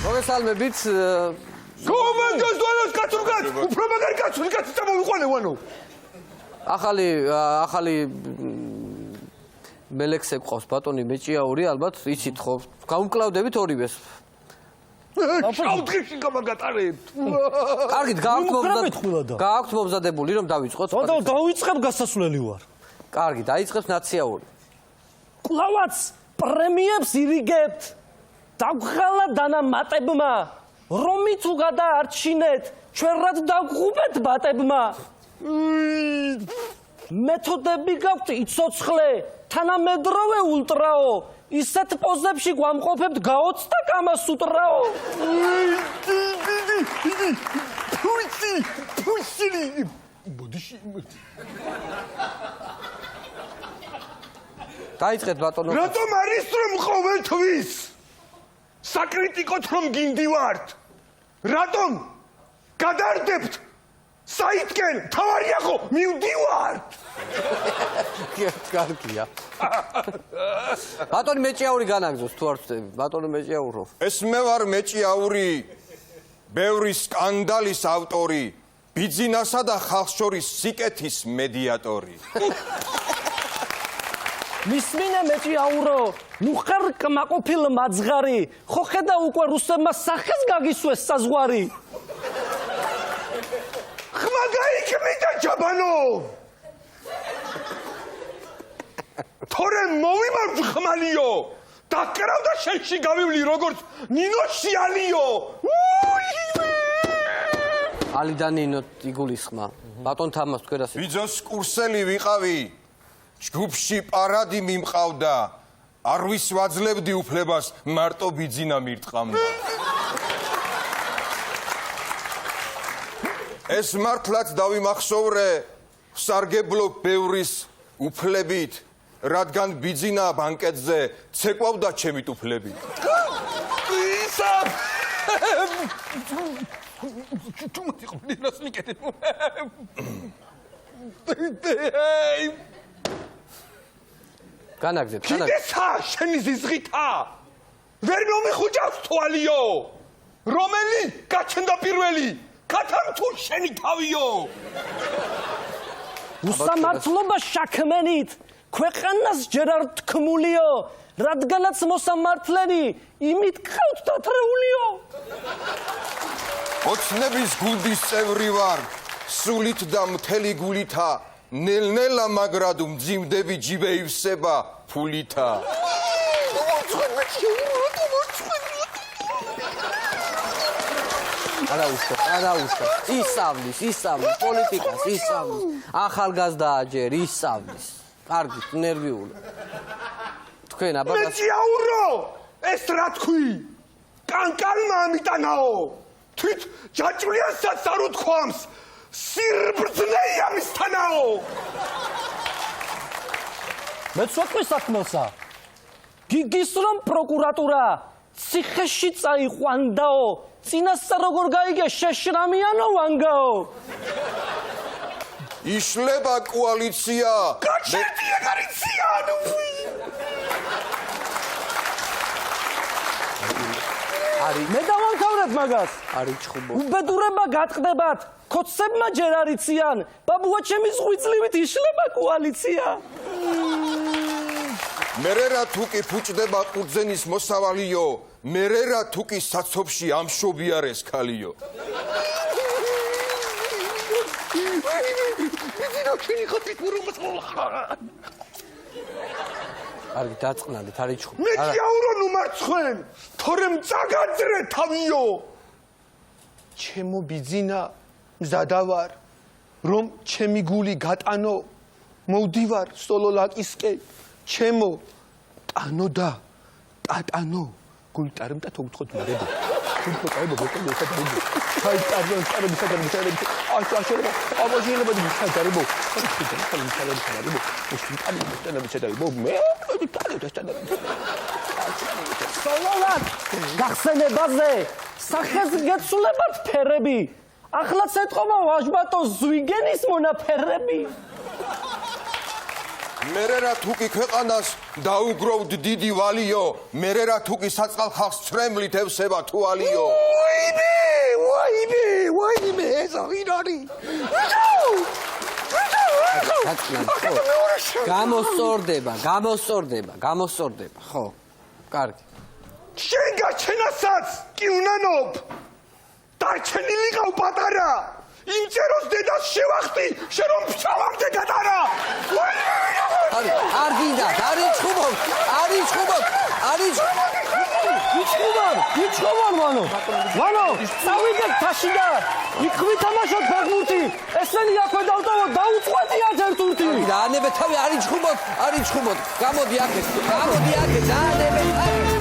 მოგესალმებით. კომანდოს დონოს კაცურგაც, უფრო მაგარი კაცური კაცი წამოვიყვანე ვანო. ახალი მელექსე ყავს ბატონი მეჭიაური, ალბათ იცით ხო? გაუმკლავდებით ორივეს. შავდღეში გამაგატარებთ. კარგით, გააქვთ მომზადებული რომ დავიწყოთ. დავიწყებ გასასვლელი ვარ. კარგი, დაიწყებს ნაციაური. კლავაც პრემიებს ირიგებთ. დაგხალა დანამატებმა. რომი თუ გადაარჩინეთ, ჩვენ რად დაგღუბეთ ბატებმა. მეთოდები გაქვთ იცოცხლე, თანამედროვე ულტრაო. ისეთ პოზებში გვამყოფებთ გაოცდა კამასუტრაო. ფუსილი. ბოდიში. დაიწყეთ ბატონო. რატომ არის რომ ყოველთვის საკრიტიკოთ რომ გინდივართ? რატომ გადარდებთ საითკენ? თავარია ხო მივდივართ? კარგია. ბატონი მეჭიაური განაგზოს თუ არ ვწდები, ბატონო მეჭიაურო. ეს მე ვარ მეჭიაური, ბევრი სკანდალის ავტორი, ბიძინასა და ხალხს შორის სიკეთის მედიატორი. მისმინე მეჭიაურო, ნუ ხარ კმაყოფილ მაძღარი, ხო ხედა უკვე რუსებმა სახეს გაგისვეს საზღვარი. ხმა გაიქმნიდა ჯაბანო. თორემ მოვიმარჯ ხმალიო, დაკრავდა შენში გავივლი როგორც ნინო შიალიო. ალიდან ნინო იგულისხმა. ბატონ თამას თქვენას. ბიძოს კურსელი ვიყავი, ჯგუფში პარადი მიმყავდა, არ ვისვაძლებდი უფლებას, მარტო ბიძინა მირტყამდა. ეს მართლაც დავიმახსოვრე, სარგებლო ბევრის უფლებით, რადგან ბიძინა ბანკეტზე ცეკვავდა ჩემი ტუფლებით. ისაბ! თუმცა ყიდას მიკეთებ. განაგზეთ, კიდესა შენი ზიზღითა? ვერ მომიხუჭავს თვალიო. რომელი გაჩნდა პირველი? კათამ თუ შენი თავიო. უსამართლობა შაქმენით ქვეყანას ჯერ არ თქმულიო, რადგანაც მოსამართლენი იმით გყავთ დათრეულიო. ოცნების გუნდის წევრი ვარ, სულით და მთელი გულითა, ნელ-ნელა მაგრად მძიმდები ჯიბეივსება ფულითა. არაუშვა. ისავლის, პოლიტიკას, ისავლის. ახალგაზრდაა ჯერ ისავლის. კარგით, ნერვიული. თქვენ აბაგას მეჭიაურო, ეს რა თქვი? კანკალმა ამიტანაო. თვით ჯაჭვიანსაც არ უთქვამს. სირბრძნეია მისთანაო. მეც ვაკვი საქმელსა. გიგის რომ პროკურატურა ციხეში წაიყვანდაო, წინასწარ როგორ გაიგე შეშრამიანო ვანგაო. იშლება კოალიცია. გაჩერდია გარიცია. მე დავამთავრებ მაგას. არის ჩხუბო. უბედურება გატყდებათ, ქოცებმა ჯერ არ იციან, ბაბუა ჩემი ზღვიწლივით იშლება კოალიცია. მერე რა თუკი ფუჭდება ყურძენის მოსავალიო, მერე რა თუკი საცობში ამშობიარეს ქალიო. კარგი, დაწყნალით, არის ჩხუბო. მეჭიაურო ნუ მარცხენ, თორემ წაგაძრე თავიო. ჩემო ბიძინა მზადა ვარ, რომ ჩემი გული გატანო, მოვდივარ სოლოლაკისკე, ჩემო ტანო და ტატანო. გულტარემ და თოგთხოთ მარებო. თუმცა ბოკო ესადები. ჩაი წარბო სადარბო. აშაშერება, აბაშერება მისადარბო. სოლოლაკ გახსენებაზე სახეს გეცულებათ ფერები. ახლაც ეთყობა ვაჟბატო ზვიგენის მონაფერები. მერე რა თუკი ქვეყანას დაუგროვდ დიდი ვალიო, მერე რა თუკი საწყალ ხალხს ცრემლით ევსება თვალიო. ვაიმე, ეს აღარ არის. გამოსწორდება, ხო. კარგი. შენ გაჩენასაც კი უნანობ. დარჩენილი ყავ პატარა. იმ წეროს დედას შევახტი, შენ რომ ფშავამდე გატარა. იჩხუბარ მანო წავიდეთ თაში და იქ ვითამაშოთ ფეხბურთი ესენი აქვე დავტოვოთ დაუწყვეტიათ ერთ ურთი და ანებე თავი არ იჩხუბოთ გამოდი აქეთ დაანებე თავი